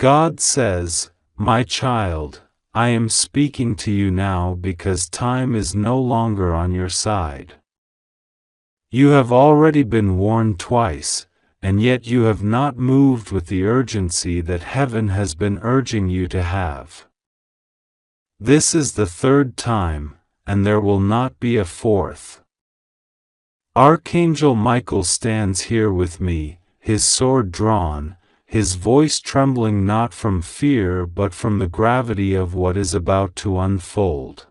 God says, "My child, I am speaking to you now because time is no longer on your side. You have already been warned twice, and yet you have not moved with the urgency that heaven has been urging you to have. This is the third time, and there will not be a fourth. Archangel Michael stands here with me, his sword drawn, his voice trembling not from fear but from the gravity of what is about to unfold.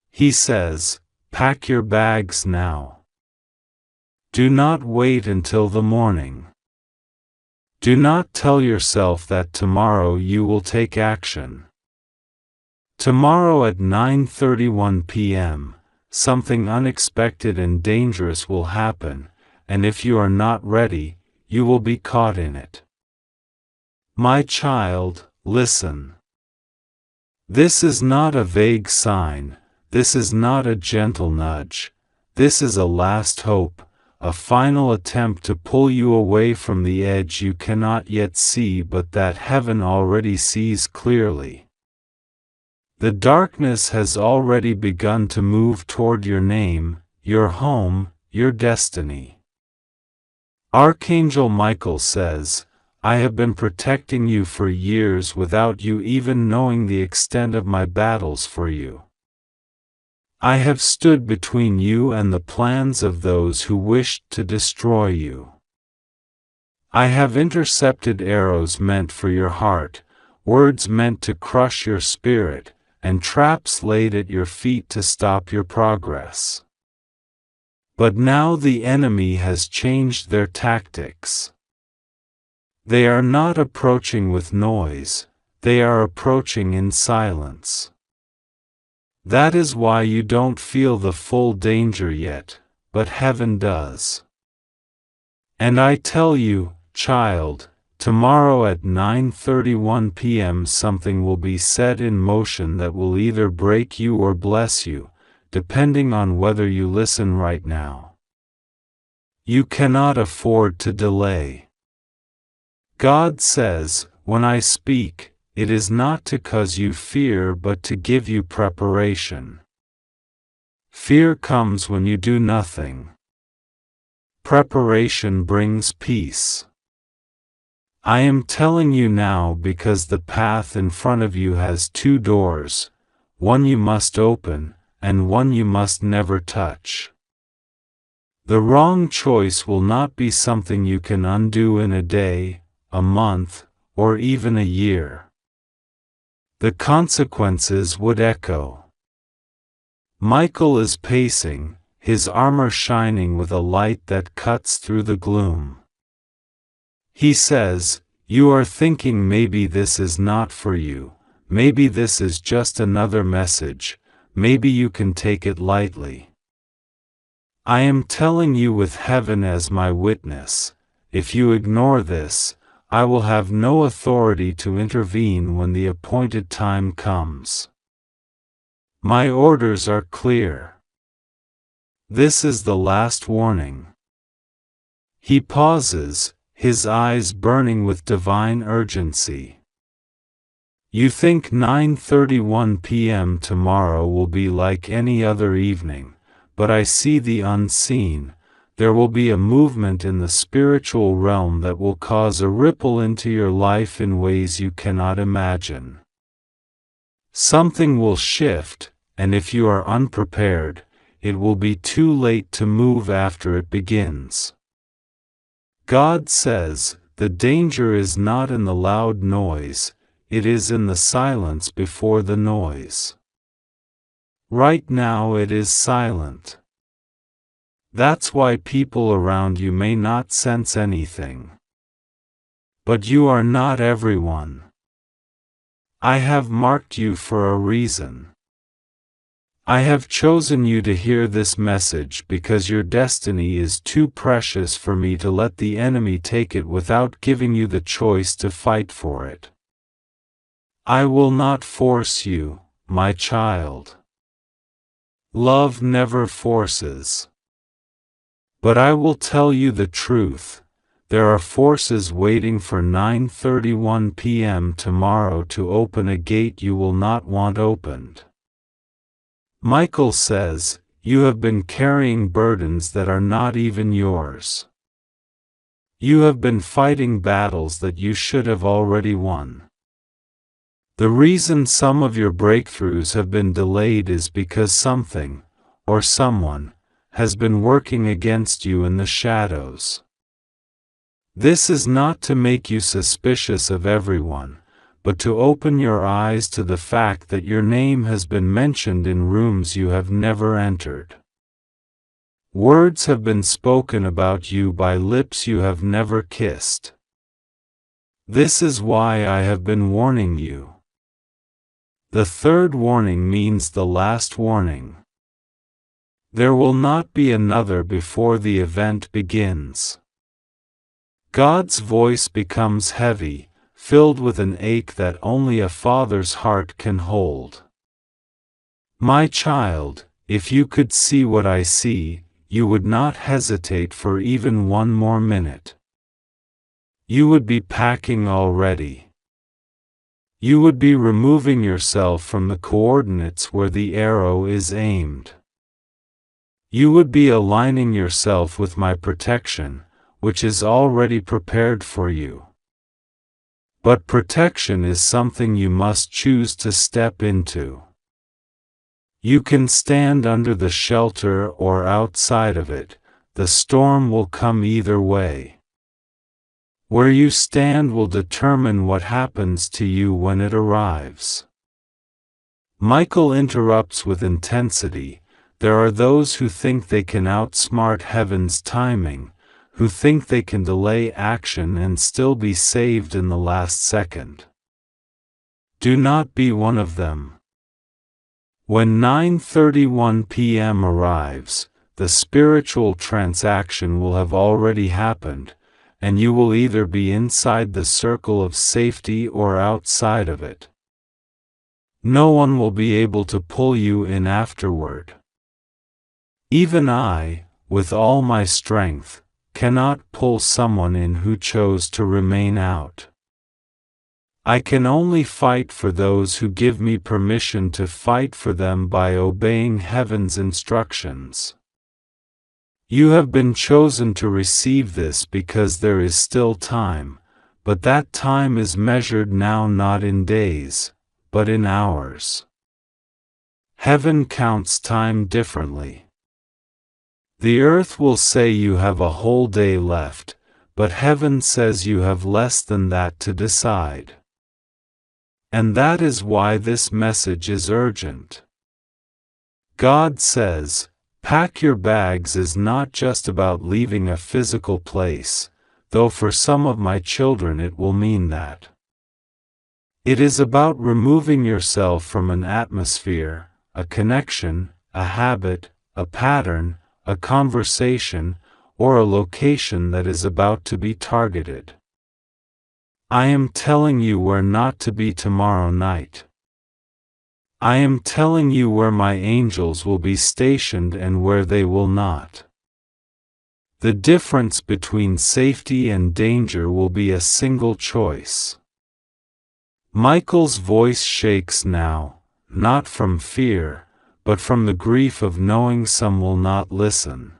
He says, pack your bags now. Do not wait until the morning. Do not tell yourself that tomorrow you will take action. Tomorrow at 9:31 p.m., something unexpected and dangerous will happen, and if you are not ready, you will be caught in it. My child, listen. This is not a vague sign, this is not a gentle nudge, this is a last hope, a final attempt to pull you away from the edge you cannot yet see but that heaven already sees clearly. The darkness has already begun to move toward your name, your home, your destiny. Archangel Michael says, I have been protecting you for years without you even knowing the extent of my battles for you. I have stood between you and the plans of those who wished to destroy you. I have intercepted arrows meant for your heart, words meant to crush your spirit, and traps laid at your feet to stop your progress. But now the enemy has changed their tactics. They are not approaching with noise, they are approaching in silence. That is why you don't feel the full danger yet, but heaven does. And I tell you, child, tomorrow at 9:31 p.m. something will be set in motion that will either break you or bless you, depending on whether you listen right now. You cannot afford to delay. God says, when I speak, it is not to cause you fear but to give you preparation. Fear comes when you do nothing. Preparation brings peace. I am telling you now because the path in front of you has two doors, one you must open, and one you must never touch. The wrong choice will not be something you can undo in a day, a month, or even a year. The consequences would echo. Michael is pacing, his armor shining with a light that cuts through the gloom. He says, you are thinking maybe this is not for you, maybe this is just another message, maybe you can take it lightly. I am telling you with heaven as my witness, if you ignore this, I will have no authority to intervene when the appointed time comes. My orders are clear. This is the last warning. He pauses, his eyes burning with divine urgency. You think 9:31 p.m. tomorrow will be like any other evening, but I see the unseen. There will be a movement in the spiritual realm that will cause a ripple into your life in ways you cannot imagine. Something will shift, and if you are unprepared, it will be too late to move after it begins. God says, the danger is not in the loud noise, it is in the silence before the noise. Right now it is silent. That's why people around you may not sense anything. But you are not everyone. I have marked you for a reason. I have chosen you to hear this message because your destiny is too precious for me to let the enemy take it without giving you the choice to fight for it. I will not force you, my child. Love never forces. But I will tell you the truth, There are forces waiting for 9:31 p.m. tomorrow to open a gate you will not want opened. Michael says, you have been carrying burdens that are not even yours. You have been fighting battles that you should have already won. The reason some of your breakthroughs have been delayed is because something, or someone, has been working against you in the shadows. This is not to make you suspicious of everyone, but to open your eyes to the fact that your name has been mentioned in rooms you have never entered. Words have been spoken about you by lips you have never kissed. This is why I have been warning you. The third warning means the last warning. There will not be another before the event begins. God's voice becomes heavy, filled with an ache that only a father's heart can hold. My child, if you could see what I see, you would not hesitate for even one more minute. You would be packing already. You would be removing yourself from the coordinates where the arrow is aimed. You would be aligning yourself with my protection, which is already prepared for you. But protection is something you must choose to step into. You can stand under the shelter or outside of it, the storm will come either way. Where you stand will determine what happens to you when it arrives. Michael interrupts with intensity. There are those who think they can outsmart heaven's timing, who think they can delay action and still be saved in the last second. Do not be one of them. When 9:31 p.m. arrives, the spiritual transaction will have already happened, and you will either be inside the circle of safety or outside of it. No one will be able to pull you in afterward. Even I, with all my strength, cannot pull someone in who chose to remain out. I can only fight for those who give me permission to fight for them by obeying heaven's instructions. You have been chosen to receive this because there is still time, but that time is measured now not in days, but in hours. Heaven counts time differently. The earth will say you have a whole day left, but heaven says you have less than that to decide. And that is why this message is urgent. God says, pack your bags is not just about leaving a physical place, though for some of my children it will mean that. It is about removing yourself from an atmosphere, a connection, a habit, a pattern, a conversation, or a location that is about to be targeted. I am telling you where not to be tomorrow night. I am telling you where my angels will be stationed and where they will not. The difference between safety and danger will be a single choice. Michael's voice shakes now, not from fear, but from the grief of knowing some will not listen.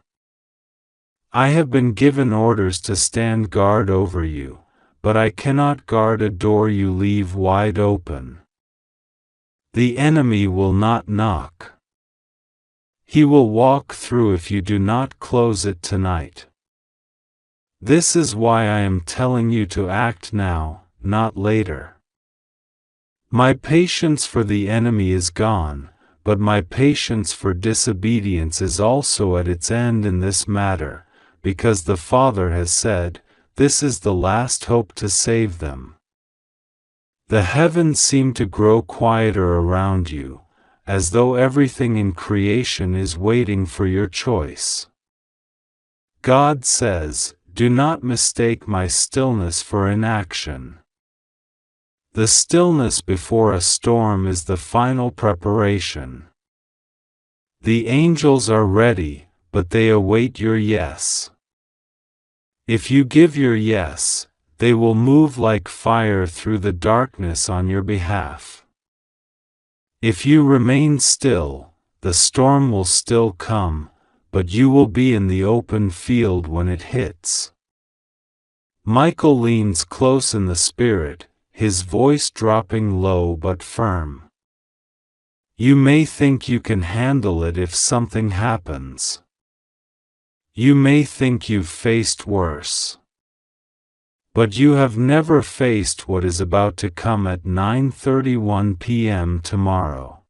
I have been given orders to stand guard over you, but I cannot guard a door you leave wide open. The enemy will not knock. He will walk through if you do not close it tonight. This is why I am telling you to act now, not later. My patience for the enemy is gone, but my patience for disobedience is also at its end in this matter, because the Father has said, this is the last hope to save them. The heavens seem to grow quieter around you, as though everything in creation is waiting for your choice. God says, do not mistake my stillness for inaction. The stillness before a storm is the final preparation. The angels are ready, but they await your yes. If you give your yes, they will move like fire through the darkness on your behalf. If you remain still, the storm will still come, but you will be in the open field when it hits. Michael leans close in the spirit, his voice dropping low but firm. You may think you can handle it if something happens. You may think you've faced worse. But you have never faced what is about to come at 9:31 p.m. tomorrow.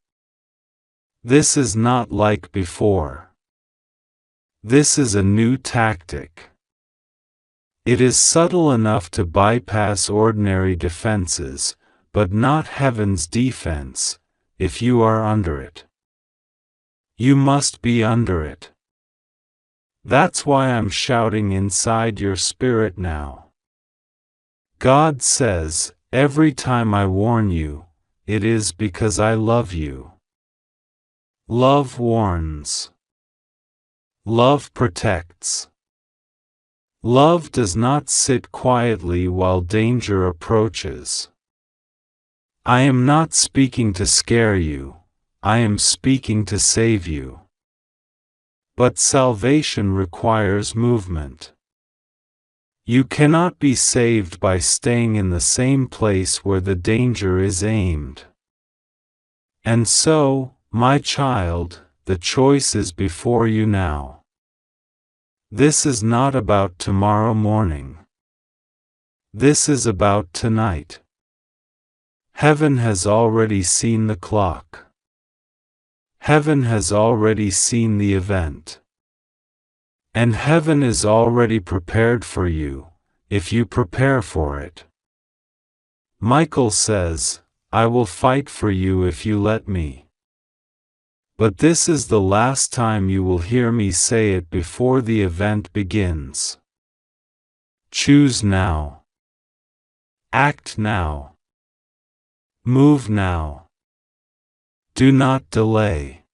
This is not like before. This is a new tactic. It is subtle enough to bypass ordinary defenses, but not heaven's defense, if you are under it. You must be under it. That's why I'm shouting inside your spirit now. God says, every time I warn you, it is because I love you. Love warns. Love protects. Love does not sit quietly while danger approaches. I am not speaking to scare you, I am speaking to save you. But salvation requires movement. You cannot be saved by staying in the same place where the danger is aimed. And so, my child, the choice is before you now. This is not about tomorrow morning. This is about tonight. Heaven has already seen the clock. Heaven has already seen the event. And heaven is already prepared for you, if you prepare for it. Michael says, I will fight for you if you let me. But this is the last time you will hear me say it before the event begins. Choose now. Act now. Move now. Do not delay.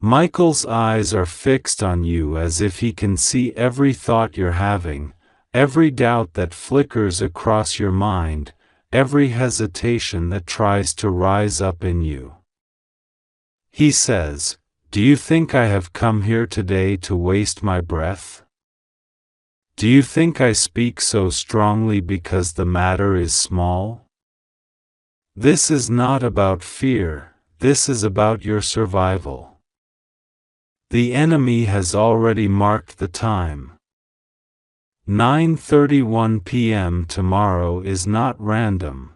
Michael's eyes are fixed on you as if he can see every thought you're having, every doubt that flickers across your mind, every hesitation that tries to rise up in you. He says, do you think I have come here today to waste my breath? Do you think I speak so strongly because the matter is small? This is not about fear, this is about your survival. The enemy has already marked the time. 9:31 p.m. tomorrow is not random.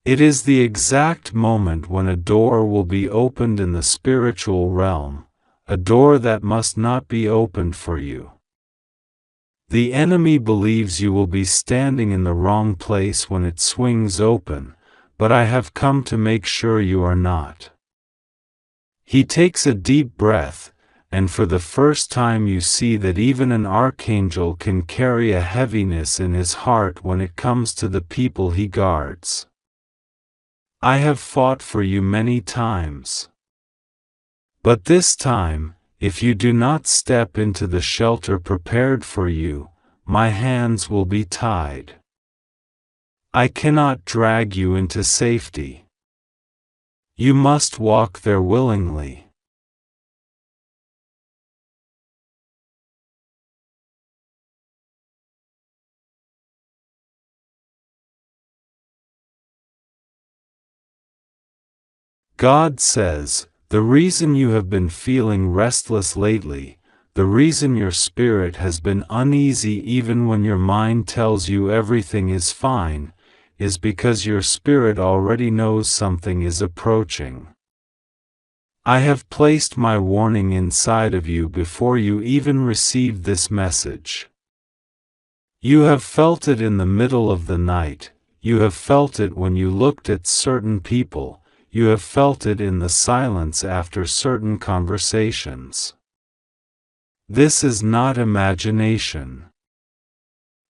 It is the exact moment when a door will be opened in the spiritual realm, a door that must not be opened for you. The enemy believes you will be standing in the wrong place when it swings open, but I have come to make sure you are not. He takes a deep breath, and for the first time you see that even an archangel can carry a heaviness in his heart when it comes to the people he guards. I have fought for you many times. But this time, if you do not step into the shelter prepared for you, my hands will be tied. I cannot drag you into safety. You must walk there willingly. God says, the reason you have been feeling restless lately, the reason your spirit has been uneasy even when your mind tells you everything is fine, is because your spirit already knows something is approaching. I have placed my warning inside of you before you even received this message. You have felt it in the middle of the night, you have felt it when you looked at certain people, you have felt it in the silence after certain conversations. This is not imagination.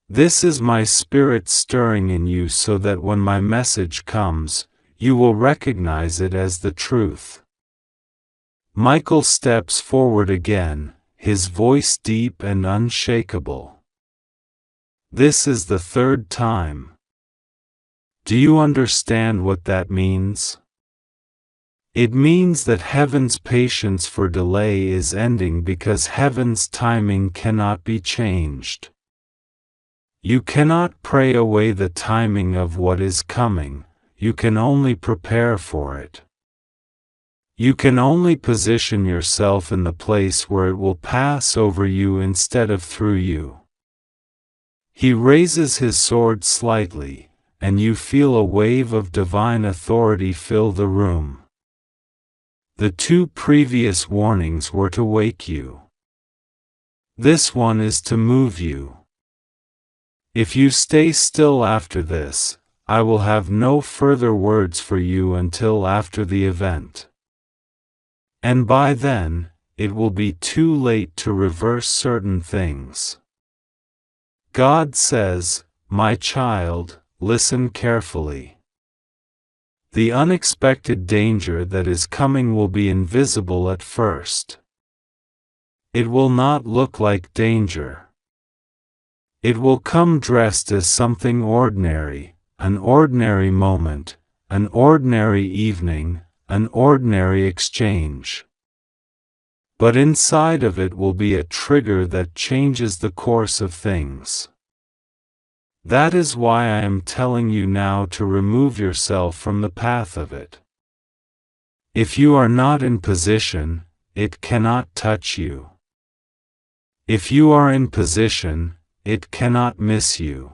This is my spirit stirring in you so that when my message comes, you will recognize it as the truth. Michael steps forward again, his voice deep and unshakable. This is the third time. Do you understand what that means? It means that heaven's patience for delay is ending because heaven's timing cannot be changed. You cannot pray away the timing of what is coming, you can only prepare for it. You can only position yourself in the place where it will pass over you instead of through you. He raises his sword slightly, and you feel a wave of divine authority fill the room. The two previous warnings were to wake you. This one is to move you. If you stay still after this, I will have no further words for you until after the event. And by then, it will be too late to reverse certain things. God says, "My child, listen carefully. The unexpected danger that is coming will be invisible at first. It will not look like danger. It will come dressed as something ordinary, an ordinary moment, an ordinary evening, an ordinary exchange. But inside of it will be a trigger that changes the course of things. That is why I am telling you now to remove yourself from the path of it. If you are not in position, it cannot touch you. If you are in position, it cannot miss you."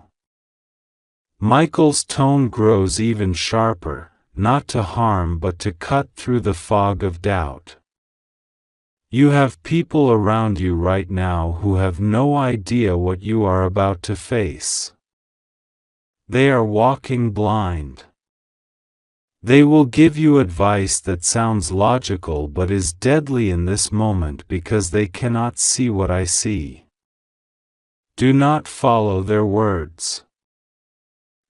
Michael's tone grows even sharper, not to harm but to cut through the fog of doubt. You have people around you right now who have no idea what you are about to face. They are walking blind. They will give you advice that sounds logical but is deadly in this moment because they cannot see what I see. Do not follow their words.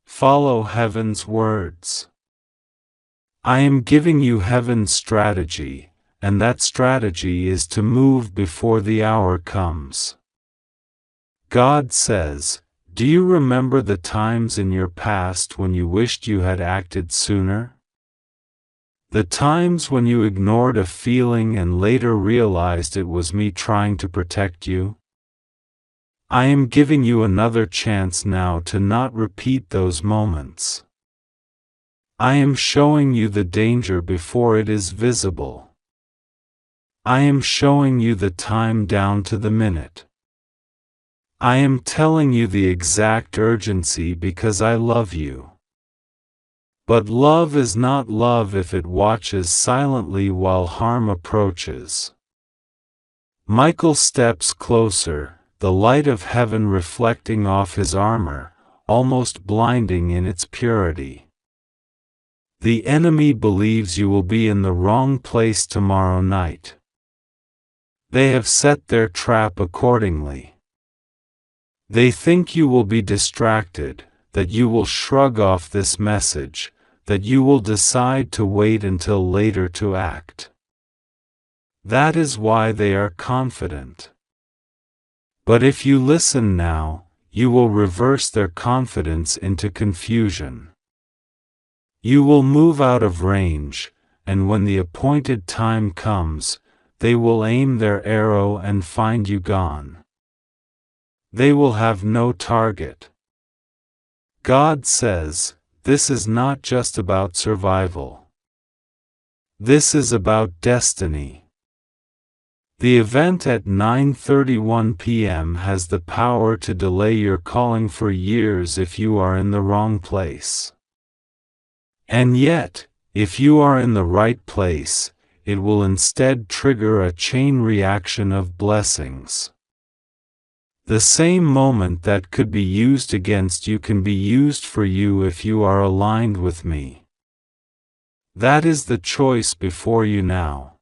Follow heaven's words. I am giving you heaven's strategy, and that strategy is to move before the hour comes. God says, "Do you remember the times in your past when you wished you had acted sooner? The times when you ignored a feeling and later realized it was me trying to protect you? I am giving you another chance now to not repeat those moments. I am showing you the danger before it is visible. I am showing you the time down to the minute. I am telling you the exact urgency because I love you. But love is not love if it watches silently while harm approaches." Michael steps closer, the light of heaven reflecting off his armor, almost blinding in its purity. The enemy believes you will be in the wrong place tomorrow night. They have set their trap accordingly. They think you will be distracted, that you will shrug off this message, that you will decide to wait until later to act. That is why they are confident. But if you listen now, you will reverse their confidence into confusion. You will move out of range, and when the appointed time comes, they will aim their arrow and find you gone. They will have no target. God says, this is not just about survival. This is about destiny. The event at 9:31 p.m. has the power to delay your calling for years if you are in the wrong place. And yet, if you are in the right place, it will instead trigger a chain reaction of blessings. The same moment that could be used against you can be used for you if you are aligned with me. That is the choice before you now.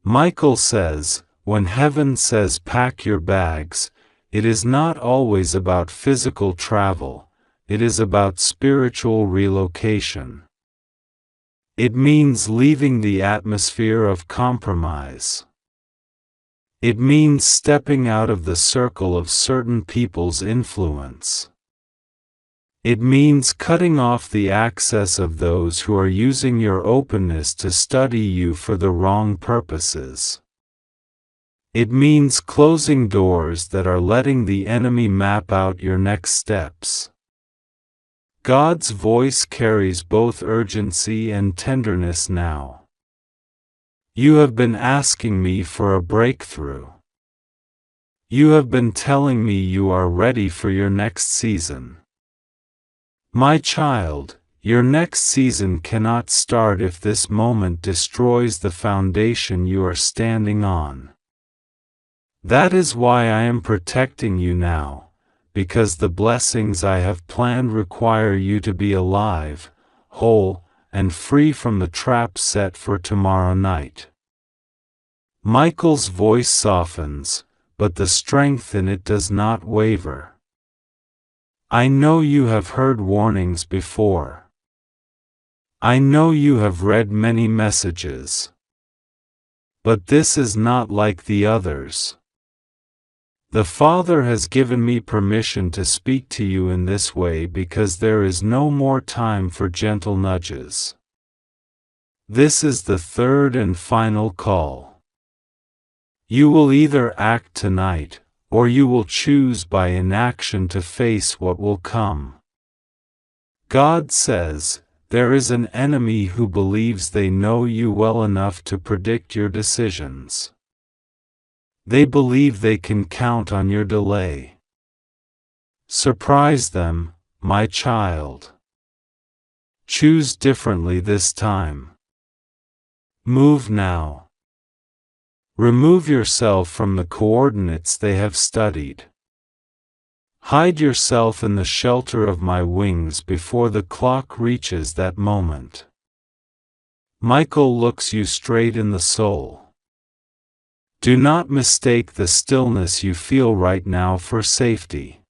Michael says, when heaven says pack your bags, it is not always about physical travel, it is about spiritual relocation. It means leaving the atmosphere of compromise. It means stepping out of the circle of certain people's influence. It means cutting off the access of those who are using your openness to study you for the wrong purposes. It means closing doors that are letting the enemy map out your next steps. God's voice carries both urgency and tenderness now. You have been asking me for a breakthrough. You have been telling me you are ready for your next season. My child, your next season cannot start if this moment destroys the foundation you are standing on. That is why I am protecting you now, because the blessings I have planned require you to be alive, whole, and free from the trap set for tomorrow night. Michael's voice softens, but the strength in it does not waver. I know you have heard warnings before. I know you have read many messages. But this is not like the others. The Father has given me permission to speak to you in this way because there is no more time for gentle nudges. This is the third and final call. You will either act tonight, or you will choose by inaction to face what will come. God says, there is an enemy who believes they know you well enough to predict your decisions. They believe they can count on your delay. Surprise them, my child. Choose differently this time. Move now. Remove yourself from the coordinates they have studied. Hide yourself in the shelter of my wings before the clock reaches that moment. Michael looks you straight in the soul. Do not mistake the stillness you feel right now for safety.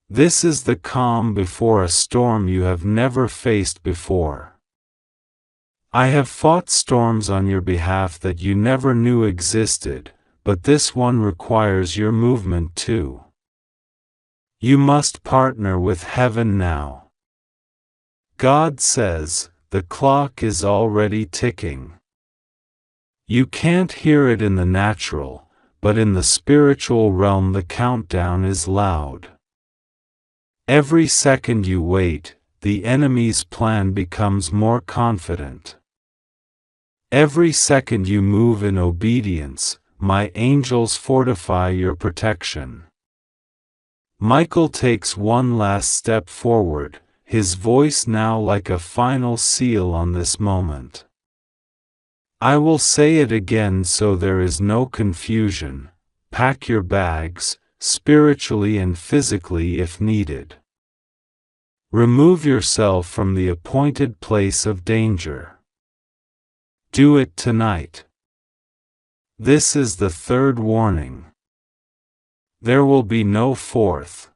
This is the calm before a storm you have never faced before. I have fought storms on your behalf that you never knew existed, but this one requires your movement too. You must partner with heaven now. God says, the clock is already ticking. You can't hear it in the natural, but in the spiritual realm the countdown is loud. Every second you wait, the enemy's plan becomes more confident. Every second you move in obedience, my angels fortify your protection. Michael takes one last step forward, his voice now like a final seal on this moment. I will say it again so there is no confusion. Pack your bags, spiritually and physically if needed. Remove yourself from the appointed place of danger. Do it tonight. This is the third warning. There will be no fourth.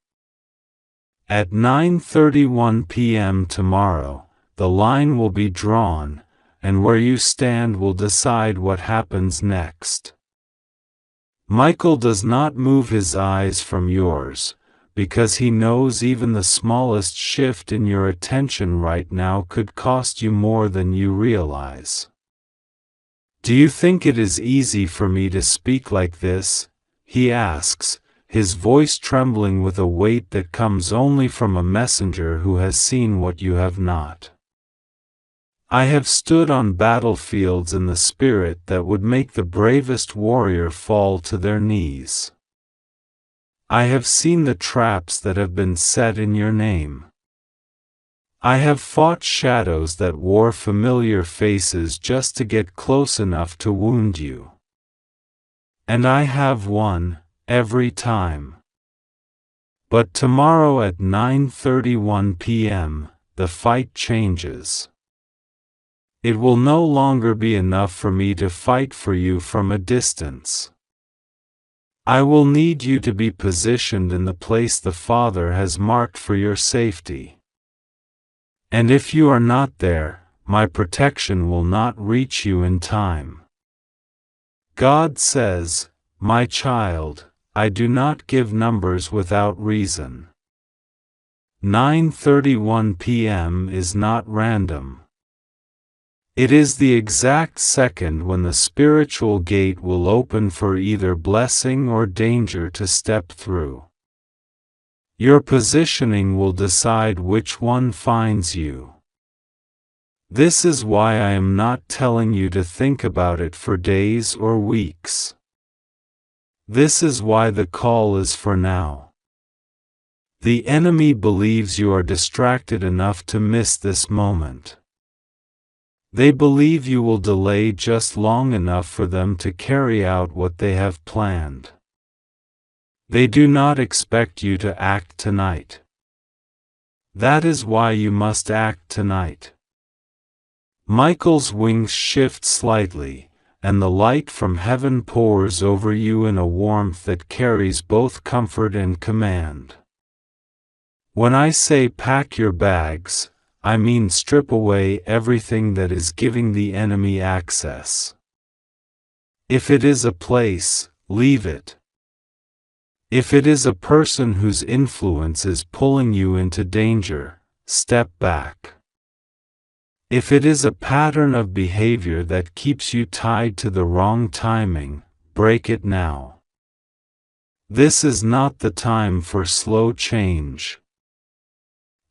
At 9:31 p.m. tomorrow, the line will be drawn, and where you stand will decide what happens next. Michael does not move his eyes from yours, because he knows even the smallest shift in your attention right now could cost you more than you realize. Do you think it is easy for me to speak like this? He asks, his voice trembling with a weight that comes only from a messenger who has seen what you have not. I have stood on battlefields in the spirit that would make the bravest warrior fall to their knees. I have seen the traps that have been set in your name. I have fought shadows that wore familiar faces just to get close enough to wound you. And I have won, every time. But tomorrow at 9:31 p.m., the fight changes. It will no longer be enough for me to fight for you from a distance. I will need you to be positioned in the place the Father has marked for your safety. And if you are not there, my protection will not reach you in time. God says, "My child, I do not give numbers without reason." 9:31 p.m. is not random. It is the exact second when the spiritual gate will open for either blessing or danger to step through. Your positioning will decide which one finds you. This is why I am not telling you to think about it for days or weeks. This is why the call is for now. The enemy believes you are distracted enough to miss this moment. They believe you will delay just long enough for them to carry out what they have planned. They do not expect you to act tonight. That is why you must act tonight. Michael's wings shift slightly, and the light from heaven pours over you in a warmth that carries both comfort and command. When I say pack your bags, I mean strip away everything that is giving the enemy access. If it is a place, leave it. If it is a person whose influence is pulling you into danger, step back. If it is a pattern of behavior that keeps you tied to the wrong timing, break it now. This is not the time for slow change.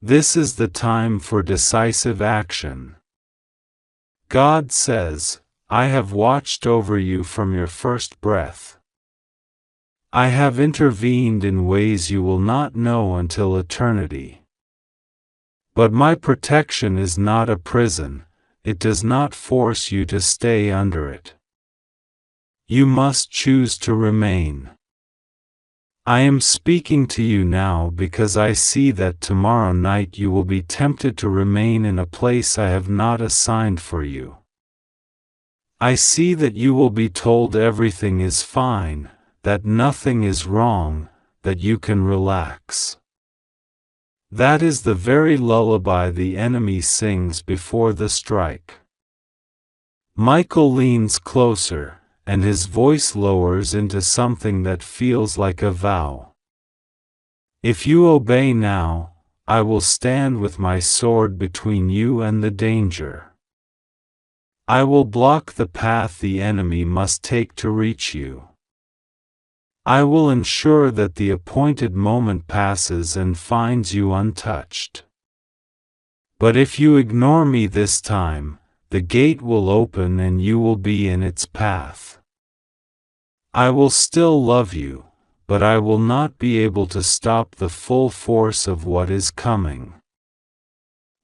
This is the time for decisive action. God says, "I have watched over you from your first breath. I have intervened in ways you will not know until eternity. But my protection is not a prison, it does not force you to stay under it. You must choose to remain. I am speaking to you now because I see that tomorrow night you will be tempted to remain in a place I have not assigned for you. I see that you will be told everything is fine, that nothing is wrong, that you can relax. That is the very lullaby the enemy sings before the strike." Michael leans closer, and his voice lowers into something that feels like a vow. "If you obey now, I will stand with my sword between you and the danger. I will block the path the enemy must take to reach you. I will ensure that the appointed moment passes and finds you untouched. But if you ignore me this time, the gate will open and you will be in its path. I will still love you, but I will not be able to stop the full force of what is coming."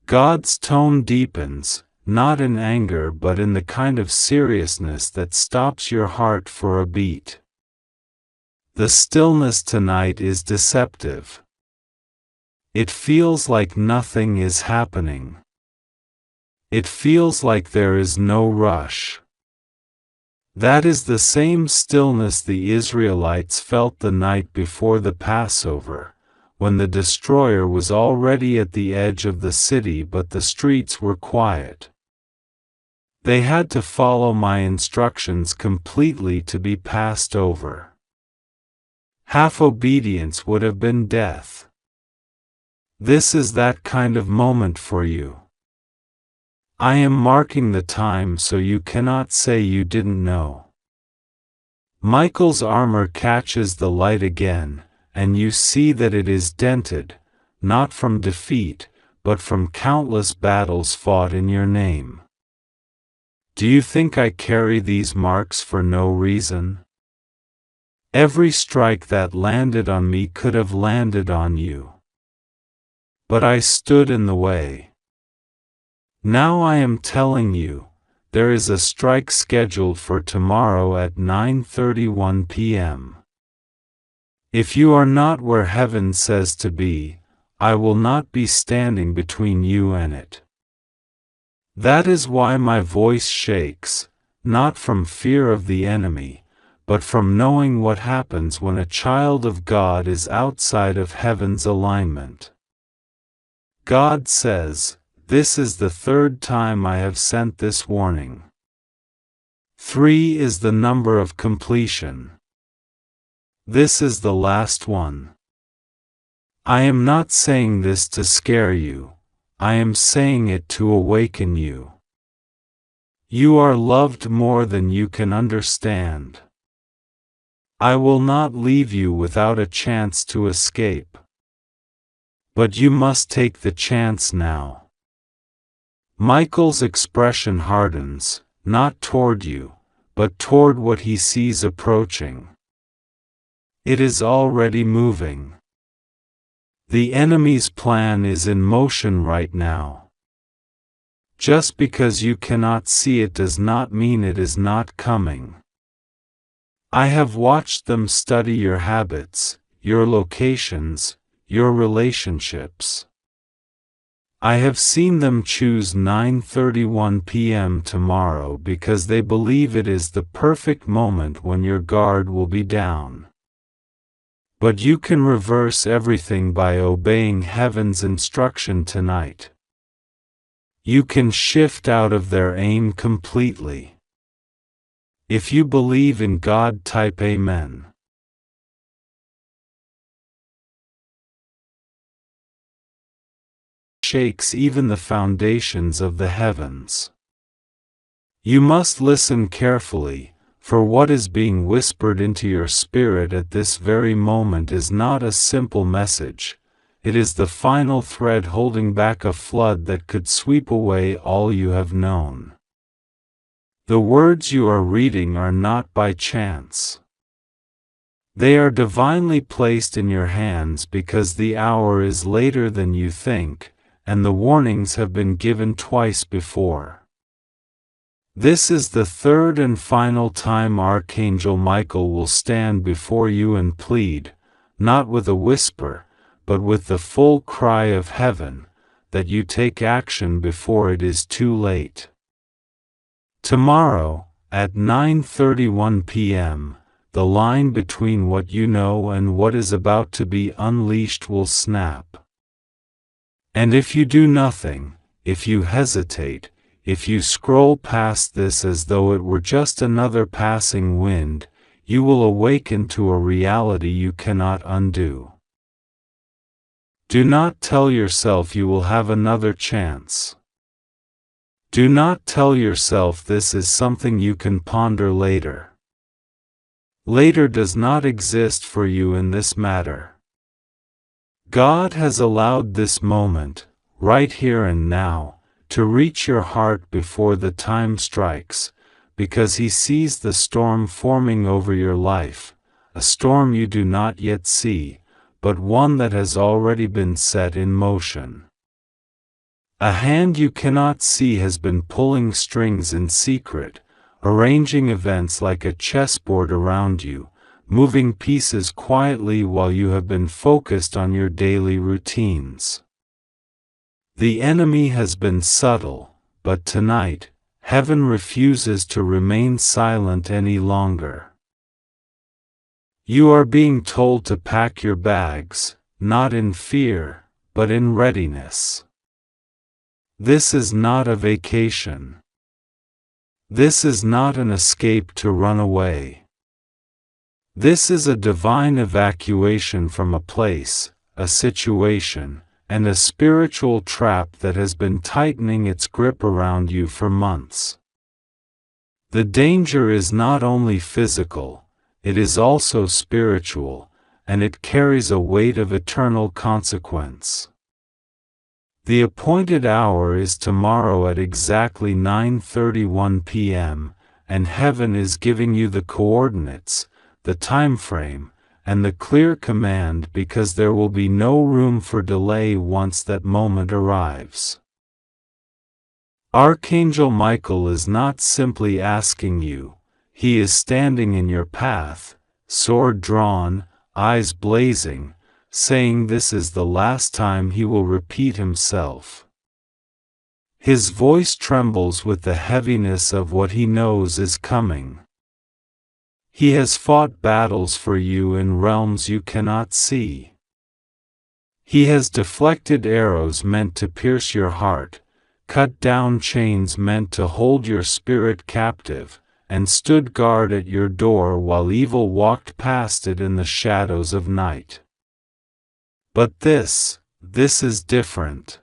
God's tone deepens, not in anger but in the kind of seriousness that stops your heart for a beat. The stillness tonight is deceptive. It feels like nothing is happening. It feels like there is no rush. That is the same stillness the Israelites felt the night before the Passover, when the destroyer was already at the edge of the city but the streets were quiet. They had to follow my instructions completely to be passed over. Half obedience would have been death. This is that kind of moment for you. I am marking the time so you cannot say you didn't know. Michael's armor catches the light again, and you see that it is dented, not from defeat, but from countless battles fought in your name. Do you think I carry these marks for no reason? Every strike that landed on me could have landed on you. But I stood in the way. Now I am telling you, there is a strike scheduled for tomorrow at 9:31 p.m. If you are not where heaven says to be, I will not be standing between you and it. That is why my voice shakes, not from fear of the enemy, but from knowing what happens when a child of God is outside of heaven's alignment. God says, "This is the third time I have sent this warning. 3 is the number of completion. This is the last one. I am not saying this to scare you, I am saying it to awaken you. You are loved more than you can understand. I will not leave you without a chance to escape. But you must take the chance now. Michael's expression hardens, not toward you, but toward what he sees approaching. It is already moving. The enemy's plan is in motion right now. Just because you cannot see it does not mean it is not coming. I have watched them study your habits, your locations, your relationships. I have seen them choose 9:31 p.m. tomorrow because they believe it is the perfect moment when your guard will be down. But you can reverse everything by obeying heaven's instruction tonight. You can shift out of their aim completely. If you believe in God, type Amen. Shakes even the foundations of the heavens. You must listen carefully, for what is being whispered into your spirit at this very moment is not a simple message. It is the final thread holding back a flood that could sweep away all you have known. The words you are reading are not by chance. They are divinely placed in your hands because the hour is later than you think, and the warnings have been given twice before. This is the third and final time Archangel Michael will stand before you and plead, not with a whisper, but with the full cry of heaven, that you take action before it is too late. Tomorrow, at 9:31 p.m., the line between what you know and what is about to be unleashed will snap. And if you do nothing, if you hesitate, if you scroll past this as though it were just another passing wind, you will awaken to a reality you cannot undo. Do not tell yourself you will have another chance. Do not tell yourself this is something you can ponder later. Later does not exist for you in this matter. God has allowed this moment, right here and now, to reach your heart before the time strikes, because He sees the storm forming over your life, a storm you do not yet see, but one that has already been set in motion. A hand you cannot see has been pulling strings in secret, arranging events like a chessboard around you, moving pieces quietly while you have been focused on your daily routines. The enemy has been subtle, but tonight, heaven refuses to remain silent any longer. You are being told to pack your bags, not in fear, but in readiness. This is not a vacation. This is not an escape to run away. This is a divine evacuation from a place, a situation, and a spiritual trap that has been tightening its grip around you for months. The danger is not only physical, it is also spiritual, and it carries a weight of eternal consequence. The appointed hour is tomorrow at exactly 9:31 p.m., and heaven is giving you the coordinates, the time frame, and the clear command because there will be no room for delay once that moment arrives. Archangel Michael is not simply asking you, he is standing in your path, sword drawn, eyes blazing, saying this is the last time he will repeat himself. His voice trembles with the heaviness of what he knows is coming. He has fought battles for you in realms you cannot see. He has deflected arrows meant to pierce your heart, cut down chains meant to hold your spirit captive, and stood guard at your door while evil walked past it in the shadows of night. But this is different.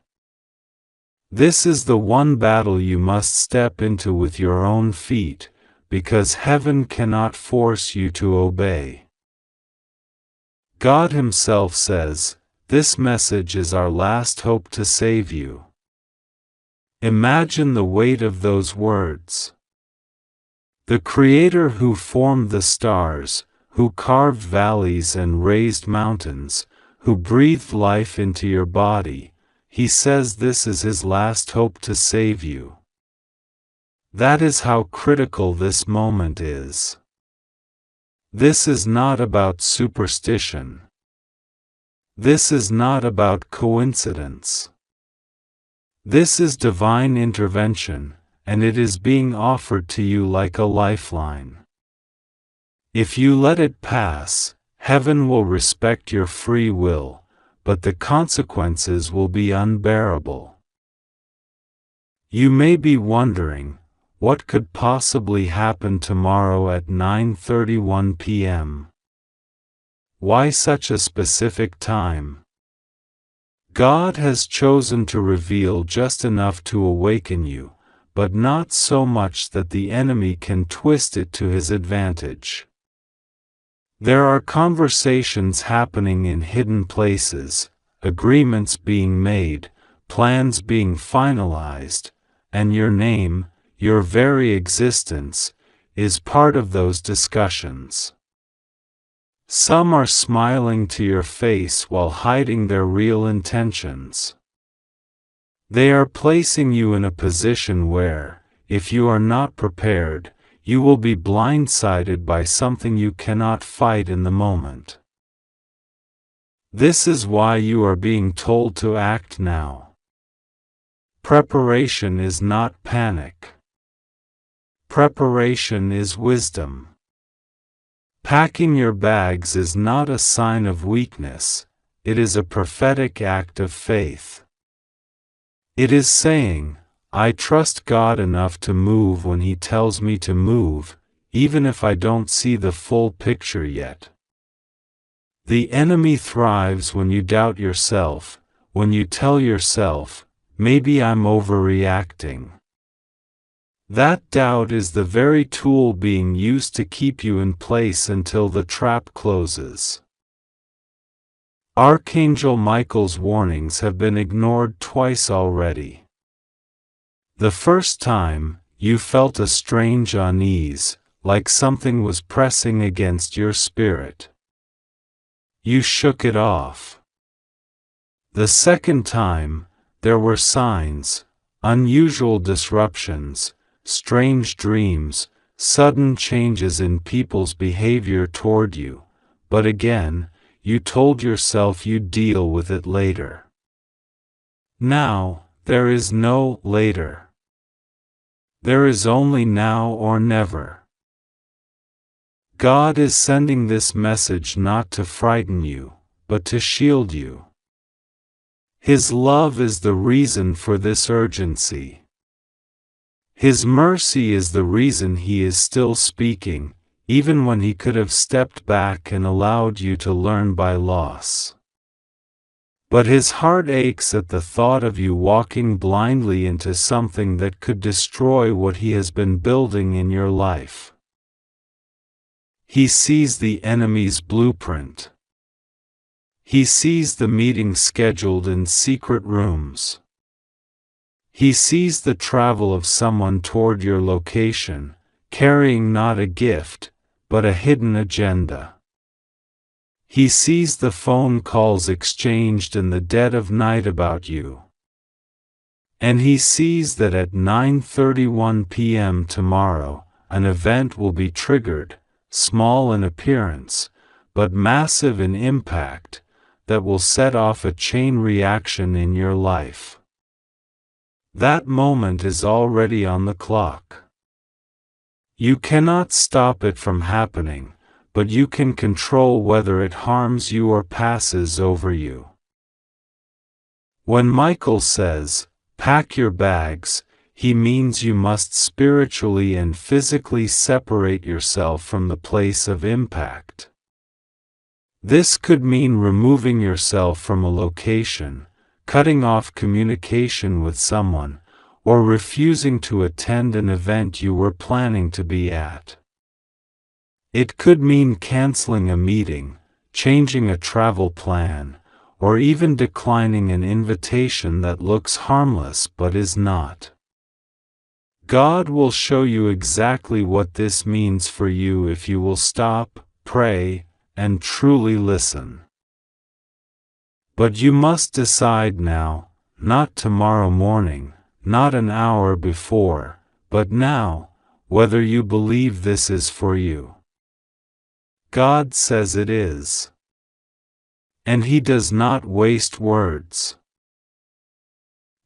This is the one battle you must step into with your own feet, because heaven cannot force you to obey. God Himself says, "This message is our last hope to save you." Imagine the weight of those words. The Creator who formed the stars, who carved valleys and raised mountains, who breathed life into your body, He says this is His last hope to save you. That is how critical this moment is. This is not about superstition. This is not about coincidence. This is divine intervention, and it is being offered to you like a lifeline. If you let it pass, heaven will respect your free will, but the consequences will be unbearable. You may be wondering, what could possibly happen tomorrow at 9:31 p.m.? Why such a specific time? God has chosen to reveal just enough to awaken you, but not so much that the enemy can twist it to his advantage. There are conversations happening in hidden places, agreements being made, plans being finalized, and your name, your very existence, is part of those discussions. Some are smiling to your face while hiding their real intentions. They are placing you in a position where, if you are not prepared, you will be blindsided by something you cannot fight in the moment. This is why you are being told to act now. Preparation is not panic. Preparation is wisdom. Packing your bags is not a sign of weakness, it is a prophetic act of faith. It is saying, I trust God enough to move when He tells me to move, even if I don't see the full picture yet. The enemy thrives when you doubt yourself, when you tell yourself, maybe I'm overreacting. That doubt is the very tool being used to keep you in place until the trap closes. Archangel Michael's warnings have been ignored twice already. The first time, you felt a strange unease, like something was pressing against your spirit. You shook it off. The second time, there were signs, unusual disruptions, strange dreams, sudden changes in people's behavior toward you, but again, you told yourself you'd deal with it later. Now, there is no later. There is only now or never. God is sending this message not to frighten you, but to shield you. His love is the reason for this urgency. His mercy is the reason He is still speaking, even when He could have stepped back and allowed you to learn by loss. But His heart aches at the thought of you walking blindly into something that could destroy what He has been building in your life. He sees the enemy's blueprint. He sees the meeting scheduled in secret rooms. He sees the travel of someone toward your location, carrying not a gift, but a hidden agenda. He sees the phone calls exchanged in the dead of night about you. And He sees that at 9:31 p.m. tomorrow, an event will be triggered, small in appearance, but massive in impact, that will set off a chain reaction in your life. That moment is already on the clock. You cannot stop it from happening, but you can control whether it harms you or passes over you. When Michael says, pack your bags, he means you must spiritually and physically separate yourself from the place of impact. This could mean removing yourself from a location, cutting off communication with someone, or refusing to attend an event you were planning to be at. It could mean canceling a meeting, changing a travel plan, or even declining an invitation that looks harmless but is not. God will show you exactly what this means for you if you will stop, pray, and truly listen. But you must decide now, not tomorrow morning, not an hour before, but now, whether you believe this is for you. God says it is. And He does not waste words.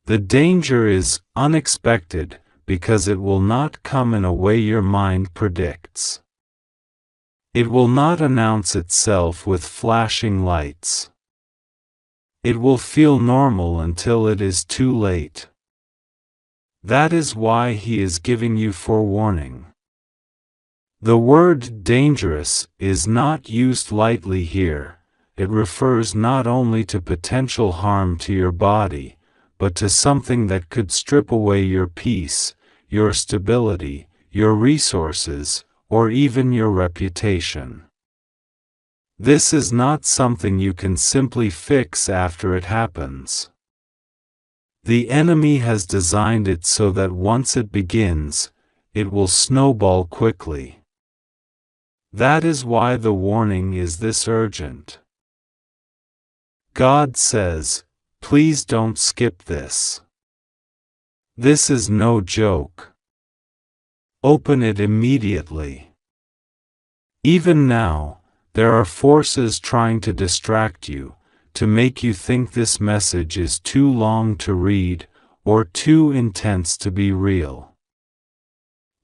The danger is unexpected because it will not come in a way your mind predicts. It will not announce itself with flashing lights. It will feel normal until it is too late. That is why He is giving you forewarning. The word dangerous is not used lightly here. It refers not only to potential harm to your body, but to something that could strip away your peace, your stability, your resources, or even your reputation. This is not something you can simply fix after it happens. The enemy has designed it so that once it begins, it will snowball quickly. That is why the warning is this urgent. God says, please don't skip this. This is no joke. Open it immediately. Even now, there are forces trying to distract you, to make you think this message is too long to read, or too intense to be real.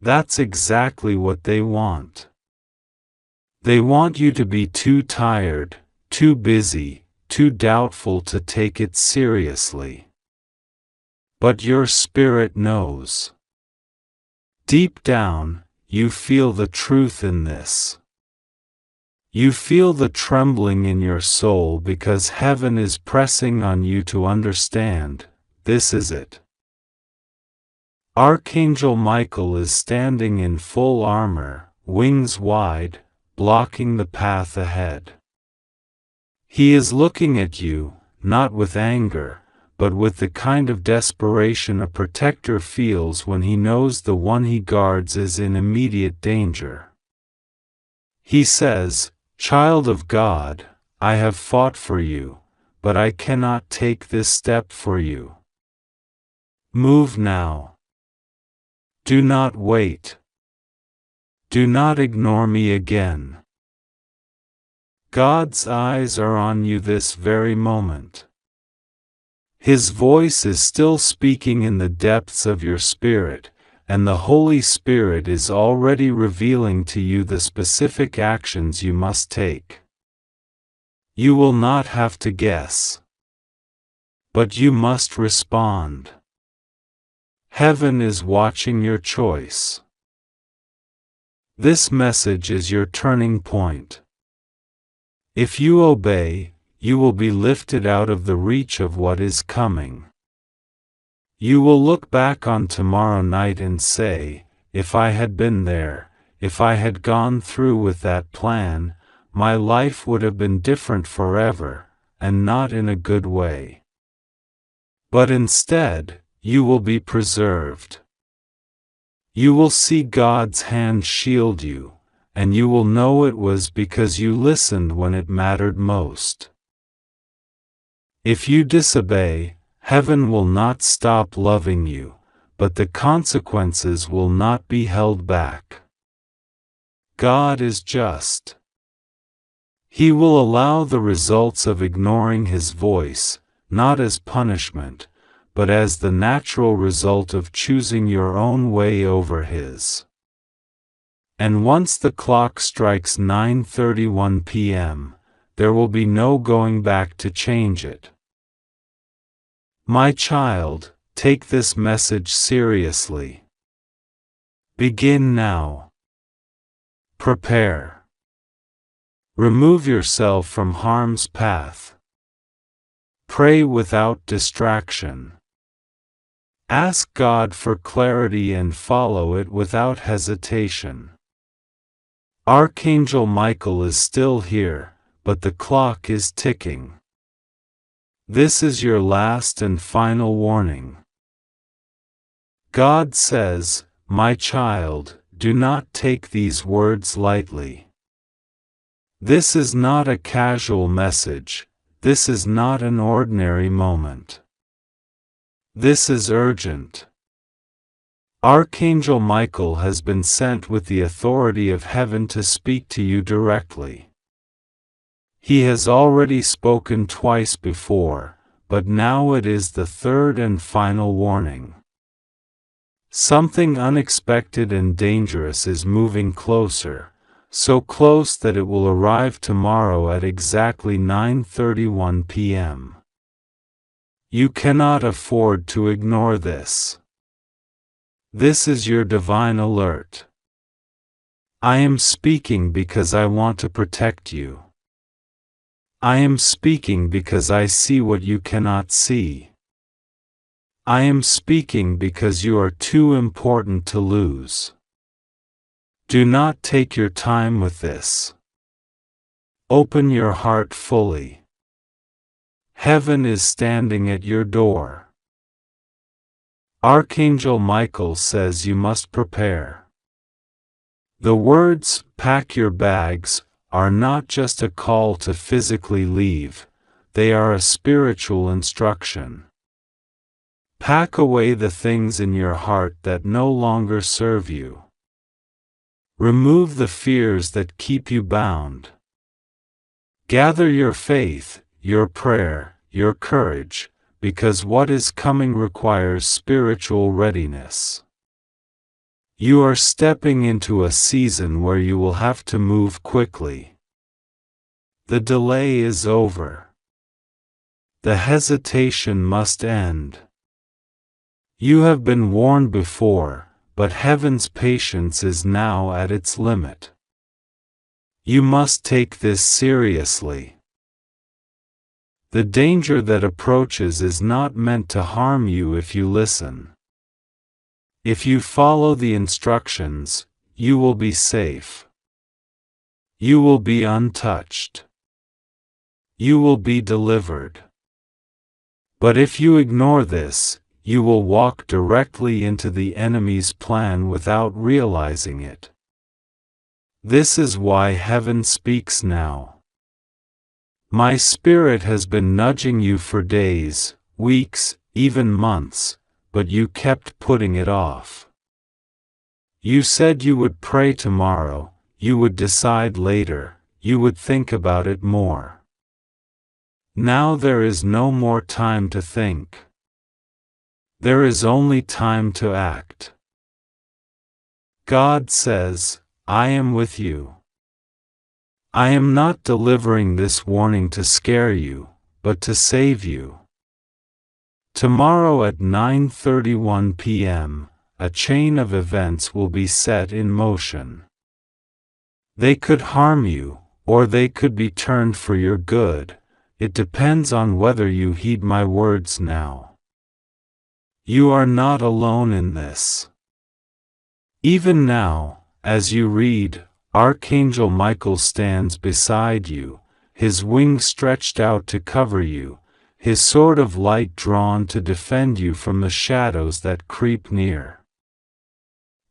That's exactly what they want. They want you to be too tired, too busy, too doubtful to take it seriously. But your spirit knows. Deep down, you feel the truth in this. You feel the trembling in your soul because heaven is pressing on you to understand, this is it. Archangel Michael is standing in full armor, wings wide, blocking the path ahead. He is looking at you, not with anger, but with the kind of desperation a protector feels when he knows the one he guards is in immediate danger. He says, "Child of God, I have fought for you, but I cannot take this step for you. Move now. Do not wait. Do not ignore me again." God's eyes are on you this very moment. His voice is still speaking in the depths of your spirit, and the Holy Spirit is already revealing to you the specific actions you must take. You will not have to guess. But you must respond. Heaven is watching your choice. This message is your turning point. If you obey, you will be lifted out of the reach of what is coming. You will look back on tomorrow night and say, if I had been there, if I had gone through with that plan, my life would have been different forever, and not in a good way. But instead, you will be preserved. You will see God's hand shield you, and you will know it was because you listened when it mattered most. If you disobey, heaven will not stop loving you, but the consequences will not be held back. God is just. He will allow the results of ignoring His voice, not as punishment, but as the natural result of choosing your own way over His. And once the clock strikes 9:31 p.m., there will be no going back to change it. My child, take this message seriously. Begin now. Prepare. Remove yourself from harm's path. Pray without distraction. Ask God for clarity and follow it without hesitation. Archangel Michael is still here, but the clock is ticking. This is your last and final warning. God says, "My child, do not take these words lightly. This is not a casual message. This is not an ordinary moment. This is urgent." Archangel Michael has been sent with the authority of heaven to speak to you directly. He has already spoken twice before, but now it is the third and final warning. Something unexpected and dangerous is moving closer, so close that it will arrive tomorrow at exactly 9:31 p.m. You cannot afford to ignore this. This is your divine alert. I am speaking because I want to protect you. I am speaking because I see what you cannot see. I am speaking because you are too important to lose. Do not take your time with this. Open your heart fully. Heaven is standing at your door. Archangel Michael says you must prepare. The words, "pack your bags," are not just a call to physically leave, they are a spiritual instruction. Pack away the things in your heart that no longer serve you. Remove the fears that keep you bound. Gather your faith, your prayer, your courage, because what is coming requires spiritual readiness. You are stepping into a season where you will have to move quickly. The delay is over. The hesitation must end. You have been warned before, but heaven's patience is now at its limit. You must take this seriously. The danger that approaches is not meant to harm you if you listen. If you follow the instructions, you will be safe. You will be untouched. You will be delivered. But if you ignore this, you will walk directly into the enemy's plan without realizing it. This is why heaven speaks now. My spirit has been nudging you for days, weeks, even months, but you kept putting it off. You said you would pray tomorrow, you would decide later, you would think about it more. Now there is no more time to think. There is only time to act. God says, "I am with you." I am not delivering this warning to scare you, but to save you. Tomorrow at 9:31 p.m., a chain of events will be set in motion. They could harm you, or they could be turned for your good. It depends on whether you heed my words now. You are not alone in this. Even now, as you read, Archangel Michael stands beside you, his wings stretched out to cover you, his sword of light drawn to defend you from the shadows that creep near.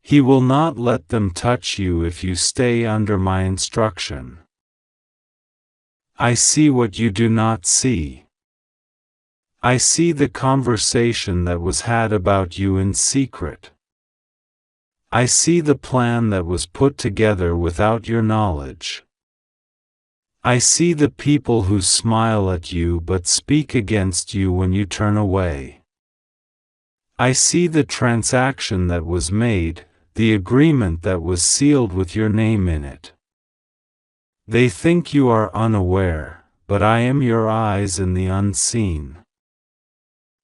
He will not let them touch you if you stay under my instruction. I see what you do not see. I see the conversation that was had about you in secret. I see the plan that was put together without your knowledge. I see the people who smile at you but speak against you when you turn away. I see the transaction that was made, the agreement that was sealed with your name in it. They think you are unaware, but I am your eyes in the unseen.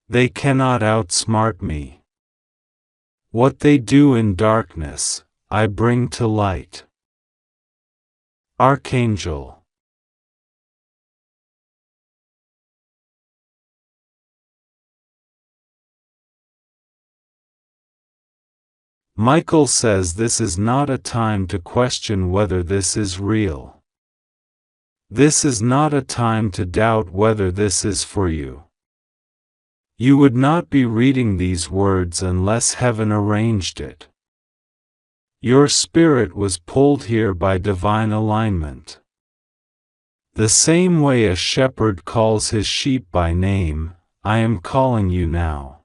They cannot outsmart me. What they do in darkness, I bring to light. Archangel. Michael says this is not a time to question whether this is real. This is not a time to doubt whether this is for you. You would not be reading these words unless heaven arranged it. Your spirit was pulled here by divine alignment. The same way a shepherd calls his sheep by name, I am calling you now.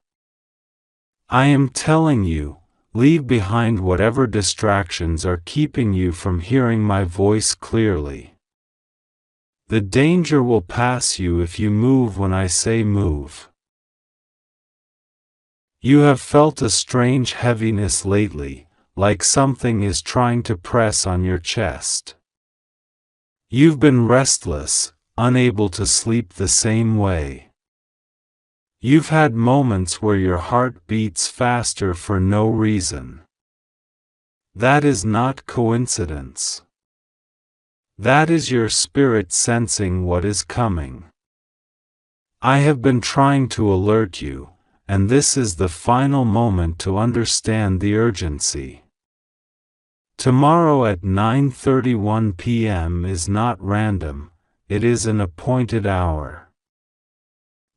I am telling you, leave behind whatever distractions are keeping you from hearing my voice clearly. The danger will pass you if you move when I say move. You have felt a strange heaviness lately, like something is trying to press on your chest. You've been restless, unable to sleep the same way. You've had moments where your heart beats faster for no reason. That is not coincidence. That is your spirit sensing what is coming. I have been trying to alert you, and this is the final moment to understand the urgency. Tomorrow at 9:31 p.m. is not random, it is an appointed hour.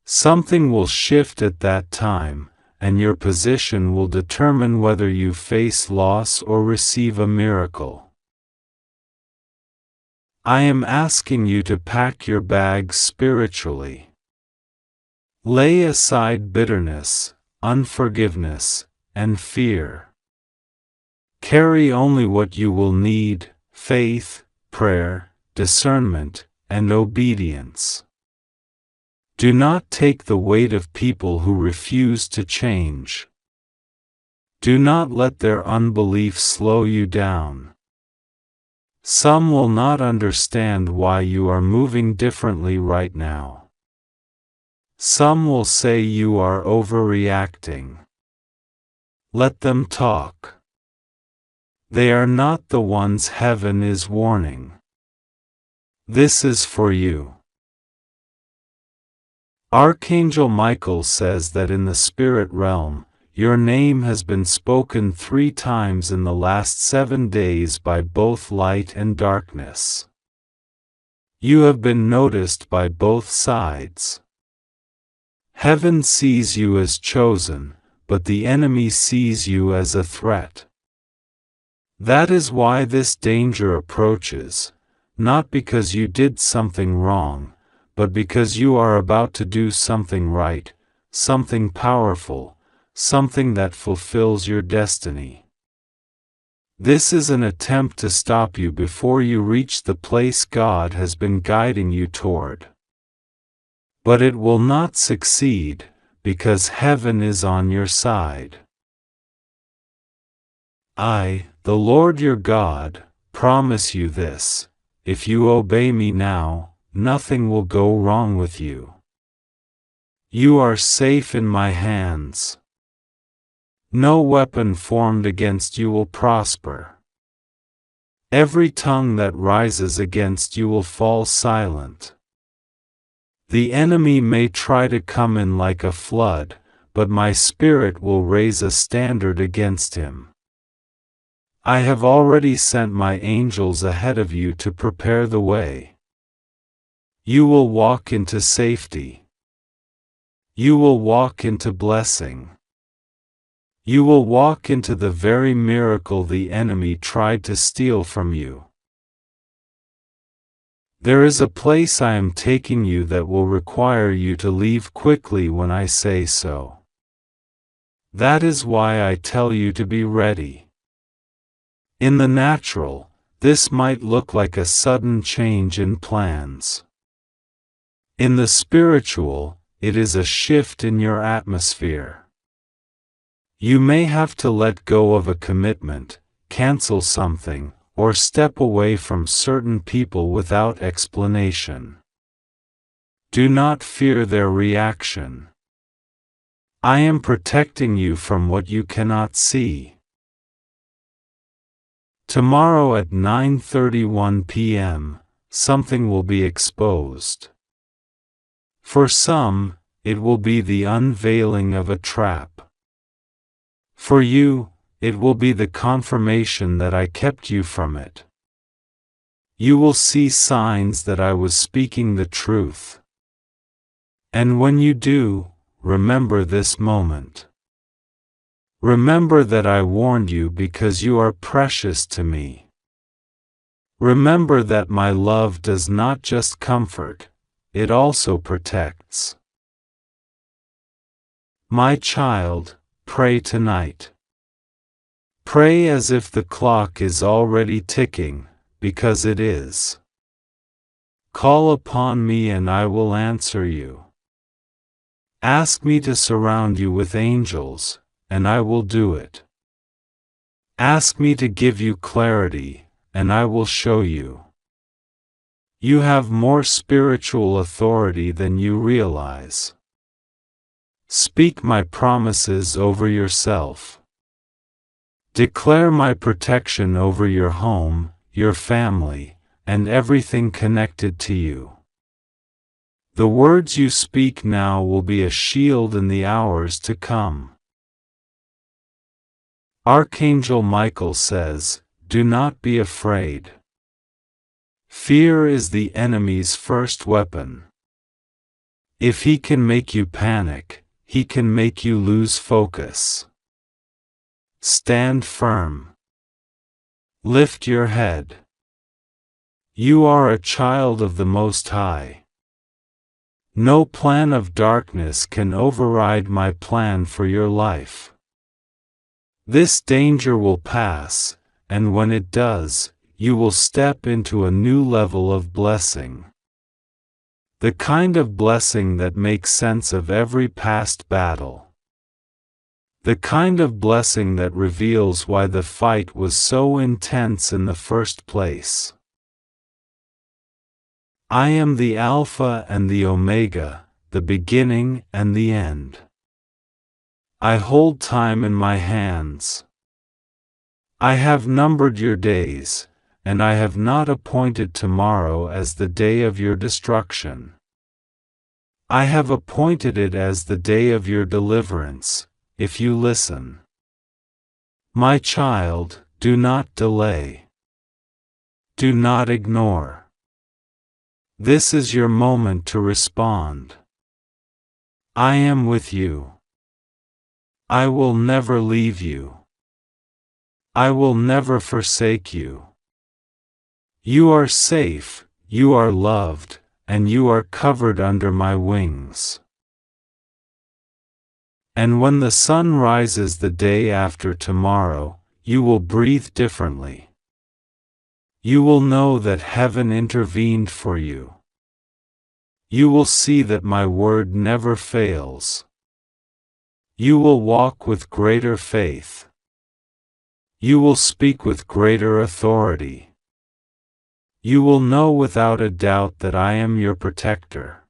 Something will shift at that time, and your position will determine whether you face loss or receive a miracle. I am asking you to pack your bags spiritually. Lay aside bitterness, unforgiveness, and fear. Carry only what you will need: faith, prayer, discernment, and obedience. Do not take the weight of people who refuse to change. Do not let their unbelief slow you down. Some will not understand why you are moving differently right now. Some will say you are overreacting. Let them talk. They are not the ones heaven is warning. This is for you. Archangel Michael says that in the spirit realm, your name has been spoken 3 times in the last 7 days by both light and darkness. You have been noticed by both sides. Heaven sees you as chosen, but the enemy sees you as a threat. That is why this danger approaches, not because you did something wrong, but because you are about to do something right, something powerful, something that fulfills your destiny. This is an attempt to stop you before you reach the place God has been guiding you toward. But it will not succeed, because heaven is on your side. I, the Lord your God, promise you this: if you obey me now, nothing will go wrong with you. You are safe in my hands. No weapon formed against you will prosper. Every tongue that rises against you will fall silent. The enemy may try to come in like a flood, but my spirit will raise a standard against him. I have already sent my angels ahead of you to prepare the way. You will walk into safety. You will walk into blessing. You will walk into the very miracle the enemy tried to steal from you. There is a place I am taking you that will require you to leave quickly when I say so. That is why I tell you to be ready. In the natural, this might look like a sudden change in plans. In the spiritual, it is a shift in your atmosphere. You may have to let go of a commitment, cancel something, or step away from certain people without explanation. Do not fear their reaction. I am protecting you from what you cannot see. Tomorrow at 9:31 p.m., something will be exposed. For some, it will be the unveiling of a trap. For you, it will be the confirmation that I kept you from it. You will see signs that I was speaking the truth. And when you do, remember this moment. Remember that I warned you because you are precious to me. Remember that my love does not just comfort, it also protects. My child, pray tonight. Pray as if the clock is already ticking, because it is. Call upon me and I will answer you. Ask me to surround you with angels, and I will do it. Ask me to give you clarity, and I will show you. You have more spiritual authority than you realize. Speak my promises over yourself. Declare my protection over your home, your family, and everything connected to you. The words you speak now will be a shield in the hours to come. Archangel Michael says, "Do not be afraid." Fear is the enemy's first weapon. If he can make you panic, he can make you lose focus. Stand firm. Lift your head. You are a child of the Most High. No plan of darkness can override my plan for your life. This danger will pass, and when it does, you will step into a new level of blessing. The kind of blessing that makes sense of every past battle. The kind of blessing that reveals why the fight was so intense in the first place. I am the Alpha and the Omega, the beginning and the end. I hold time in my hands. I have numbered your days, and I have not appointed tomorrow as the day of your destruction. I have appointed it as the day of your deliverance, if you listen. My child, do not delay. Do not ignore. This is your moment to respond. I am with you. I will never leave you. I will never forsake you. You are safe, you are loved, and you are covered under my wings. And when the sun rises the day after tomorrow, you will breathe differently. You will know that heaven intervened for you. You will see that my word never fails. You will walk with greater faith. You will speak with greater authority. You will know without a doubt that I am your protector.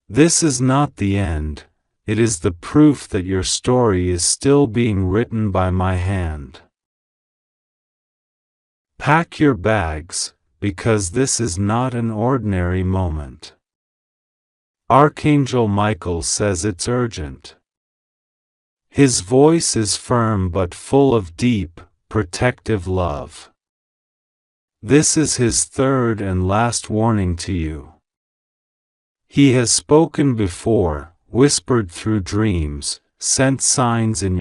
This is not the end, it is the proof that your story is still being written by my hand. Pack your bags, because this is not an ordinary moment. Archangel Michael says it's urgent. His voice is firm but full of deep, protective love. This is his third and last warning to you. He has spoken before, whispered through dreams, sent signs in